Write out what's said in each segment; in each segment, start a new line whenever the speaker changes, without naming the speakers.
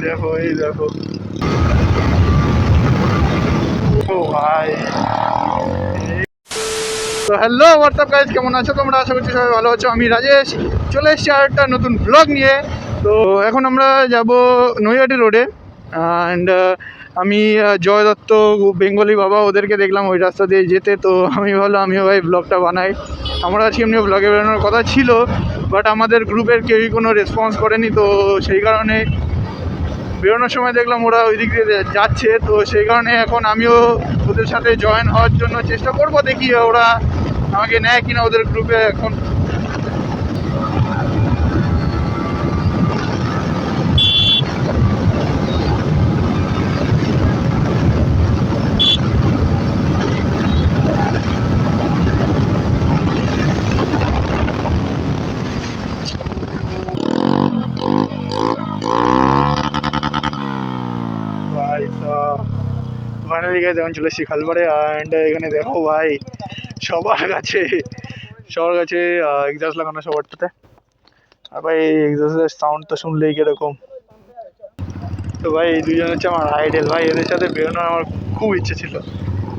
দেখো এই দেখো, ও ভাই। তো হ্যালো হোয়াটসঅ্যাপ গাইজ, কেমন আছো তোমরা? আশা করছি সবাই ভালো আছো। আমি রাজেশ চলে এসেছি আর একটা নতুন ব্লগ নিয়ে। তো এখন আমরা যাব নৈহাটি রোডে, অ্যান্ড আমি জয় দত্ত, বেঙ্গলি বাবা, ওদেরকে দেখলাম ওই রাস্তা দিয়ে যেতে। তো আমি ভাবলাম আমিও ভাই ব্লগটা বানাই। আমরা আজকে এমনি ব্লগে বেরোনোর কথা ছিল, বাট আমাদের গ্রুপের কেউই কোনো রেসপন্স করেনি। তো সেই কারণে বেরোনোর সময় দেখলাম ওরা ওই দিক দিয়ে যাচ্ছে। তো সেই কারণে এখন আমিও ওদের সাথে জয়েন হওয়ার জন্য চেষ্টা করবো, দেখি ওরা আমাকে নেয় কিনা ওদের গ্রুপে। এখন ভাই ফাইনালি গেছে, এখন চলে এসেছি খালপাড়ে। অ্যান্ড এখানে দেখো ভাই, সবার কাছে এক্সস্ট লাগানো সবারটাতে। আর ভাই এক্সস্টের সাউন্ড তো শুনলেই কিরকম। তো ভাই এই দুজন হচ্ছে আমার আইডল ভাই, এদের সাথে বেরোনোর আমার খুব ইচ্ছে ছিল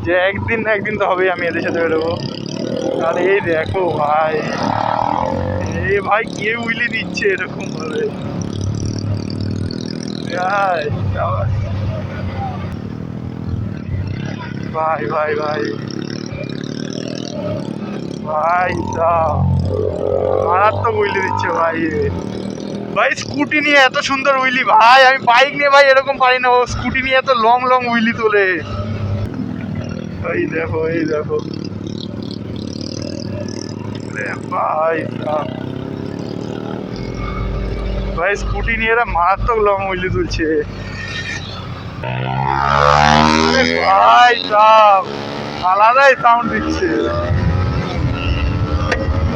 যে একদিন তো হবেই আমি এদের সাথে বেরোবো। আর এই দেখো ভাই, এই ভাই কে উইলি দিচ্ছে এরকম ভাবে। ভাই ভাই ভাই ভাই মারাত্মক উইলি দিচ্ছে ভাই। ভাই স্কুটি নিয়ে এত সুন্দর উইলি ভাই, আমি বাইক নিয়ে ভাই এরকম পারি না, ও স্কুটি নিয়ে এত লং লং উইলি তোলে। এই দেখো এই দেখো ভাই, ভাই স্কুটি নিয়ে এরা মারাত্মক লং উইলি তুলছে। ভাই আলাদাই সাউন্ড দিচ্ছে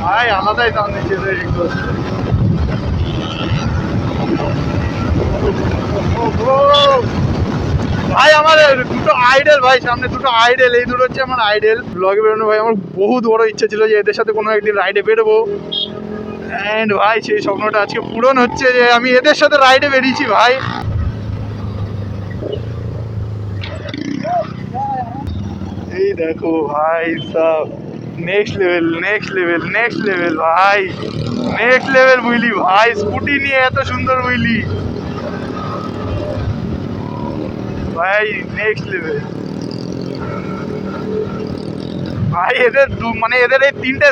ভাই, আলাদাই সাউন্ড দিচ্ছে। ভাই আমার দুটো আইডল ভাই, সামনে দুটো আইডল, এই দুটো হচ্ছে আমার আইডল। ব্লগে বেরোনো ভাই আমার বহুত বড় ইচ্ছা ছিল যে এদের সাথে কোনো একদিন রাইডে বেরোবো। অ্যান্ড ভাই সেই স্বপ্নটা আজকে পূরণ হচ্ছে যে আমি এদের সাথে রাইডে বেরিয়েছি ভাই। এই দেখো ভাই সব next level next level next level ভাই, নেক্সট লেভেল বুঝলি ভাই, স্কুটি নিয়ে এত সুন্দর বুঝলি ভাই, নেক্সট লেভেল ভাই। এদের মানে এদের এই তিনটে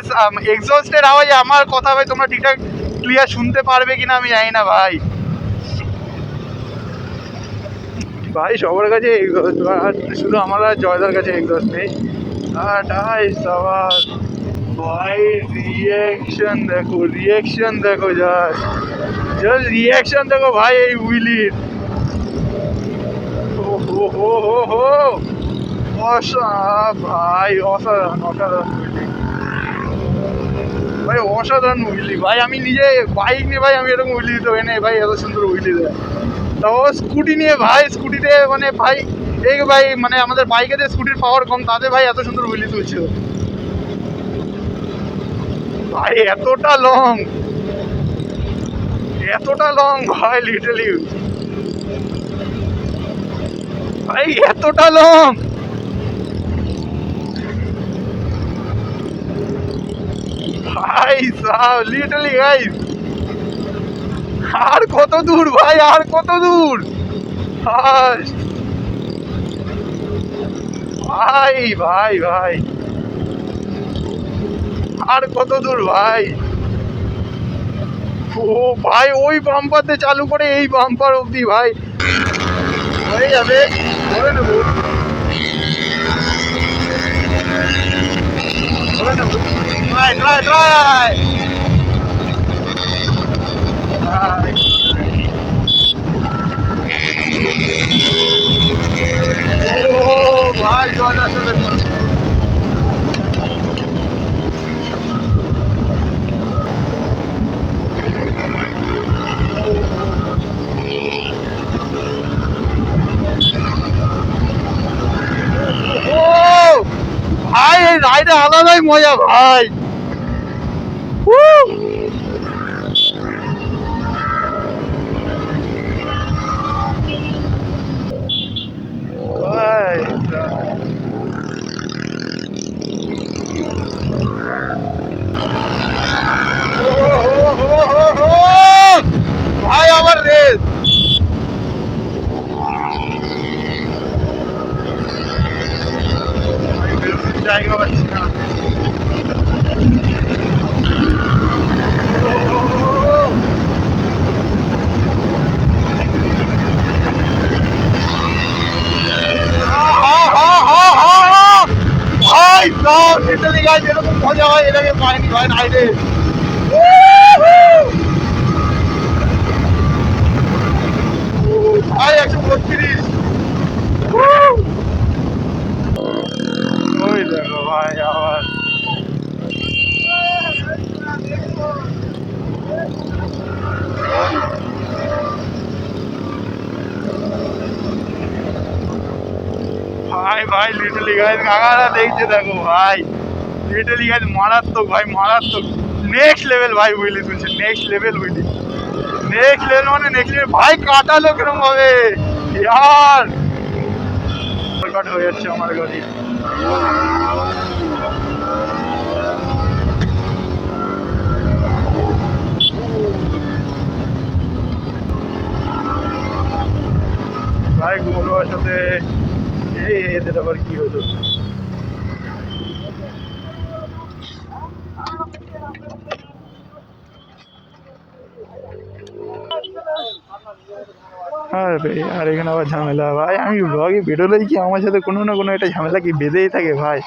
এক্সস্টের আওয়াজ আমার কথা ভাই তোমরা ঠিকঠাক ক্লিয়ার শুনতে পারবে কিনা আমি জানি না ভাই। ভাই সবার কাছে শুধু আমার জয়দার কাছে এক্সস্ট নেই। ভাই রিয়াকশন দেখো, রিয়াকশন দেখো, জাস্ট রিয়াকশন দেখো ভাই এই উইলির। ও হো হো হো হো, ভাই অসাধারণ অসাধারণ ভাই, অসাধারণ উইলি ভাই। আমি নিজে বাইক নিয়ে ভাই আমি এরকম উইলি দিতে হয় না ভাই, এত সুন্দর উইলি দেয়। তাও স্কুটি নিয়ে ভাই, স্কুটিতে মানে ভাই এই ভাই মানে আমাদের বাইকে যে স্কুটির পাওয়ার কম, তাতে ভাই এত সুন্দর উইলি তুলছে ভাই। এতটা লং ভাই, লিটারলি ভাই এতটা লং ভাই সাহ, লিটারলি গাইস। আর কত দূর ভাই, আর কত দূর ভাই ভাই ভাই ভাই, আর কত দূর ভাই। ও ভাই ওই বাম্পারতে চালু করে এই বাম্পার অবধি ভাই হয়ে যাবে, ধরে নেবো ধরে নেবো। ট্রাই ট্রাই ট্রাই ও ভাই জল আসলে ভাই, এই রাইডে আলাদাই মজা ভাই। রাইডে। ভাই 132। ওই দেখো ভাই আবার ভাই ভাই লিটলি গাইজ কাকারা দেখছে দেখো ভাই, লিটলি গাইজ মারাত্মক ভাই, মারাত্মক নেক্সট লেভেল ভাই বুঝলি, তুলছে নেক্সট লেভেল বুঝলি, নেক্সট লেভেল মানে নেক্সট লেভেল ভাই। কাটালো কিরম হবে ইয়ার, কাট হয়ে যাচ্ছে আমার গাড়ি। ভাই গোলুয়ার সাথে এই এদের আবার কি হলো? আর এখানে আবার ঝামেলা ভাই, আমি ব্লগে বেরোলেই কি আমার সাথে কোনো না কোনো একটা ঝামেলা কি বেঁধেই থাকে ভাই।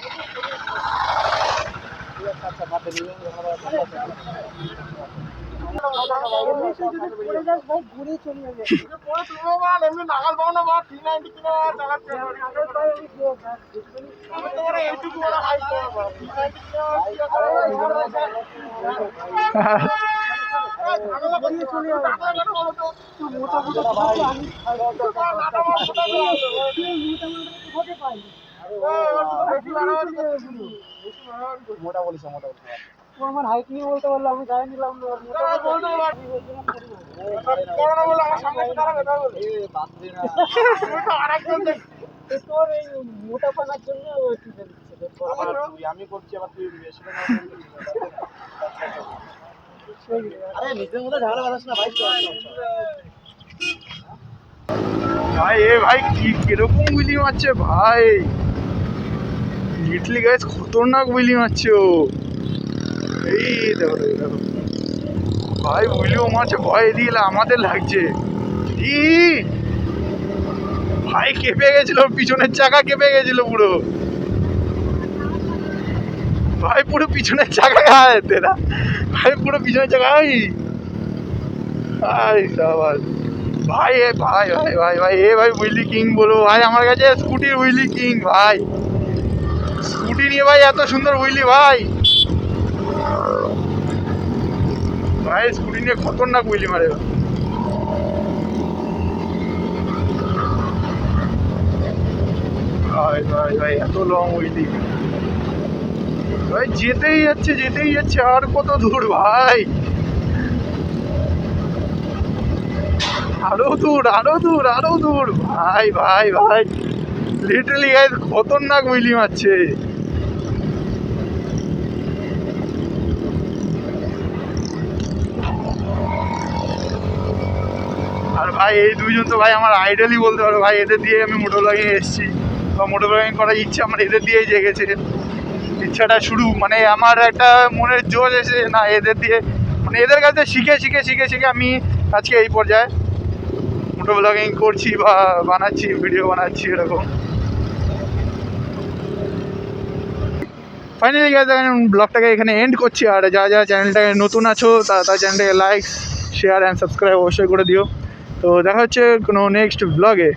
মোটা বলিস মোটা আমার হাইট নিয়ে বলতে পারলো, আমি গায়ে নিলাম তোর এই মোটা পানার জন্য আমি করছি, আবার তুই আরে নিজের মধ্যে ঝামেলা বাড়াস না ভাই।
ভাই এ ভাই কি কিরকম গুলি মারছে ভাই, লিটলি গাইজ খতরনাক গুলি মারছে ও। এই দেখো দেখো ভাই গুলিও মারছে, ভয় দিয়ে আমাদের লাগছে। ই ভাই কেঁপে গেছিল, পিছনের চাকা কেঁপে গেছিল পুরো ভাই, পুরো পিছনের চাকা গায়ে তেরা ভাই, পুরো পিছনের চাকা ভাই সাবাস ভাই। এ ভাই ভাই ভাই ভাই এ ভাই উইলি কিং বলো ভাই, আমার কাছে স্কুটির উইলি কিং ভাই, স্কুটি নিয়ে ভাই এত সুন্দর উইলি ভাই, ভাই স্কুটি নিয়ে খতরনাক উইলি মারে ভাই ভাই ভাই, এত লং উইলি ভাই, যেতেই যাচ্ছে আর কত দূর ভাই, আরো দূর আরো দূর আরো দূর ভাই ভাই ভাই, লিটারালি গাইস খতরনাক উইলি মারছে। আর ভাই এই দুইজন তো ভাই আমার আইডলই বলতে পারো ভাই, এদের দিয়ে আমি মোটর ব্লগিং এসেছি বা মোটর ব্লগিং করার ইচ্ছা আমার এদের দিয়েই জেগেছে, ইচ্ছাটা শুরু মানে আমার একটা মনের জোর এসে না এদের দিয়ে, মানে এদের কাছে শিখে শিখে শিখে শিখে আমি আজকে এই পর্যায়ে মোটো ব্লগিং করছি বা বানাচ্ছি, ভিডিও বানাচ্ছি এরকম। ফাইনালি গাইস ব্লগটাকে এখানে এন্ড করছি, আর যা চ্যানেলটাকে নতুন আছো তারা চ্যানেলটাকে লাইক শেয়ার অ্যান্ড সাবস্ক্রাইব অবশ্যই করে দিও। তো দেখা হচ্ছে কোনো নেক্সট ব্লগে।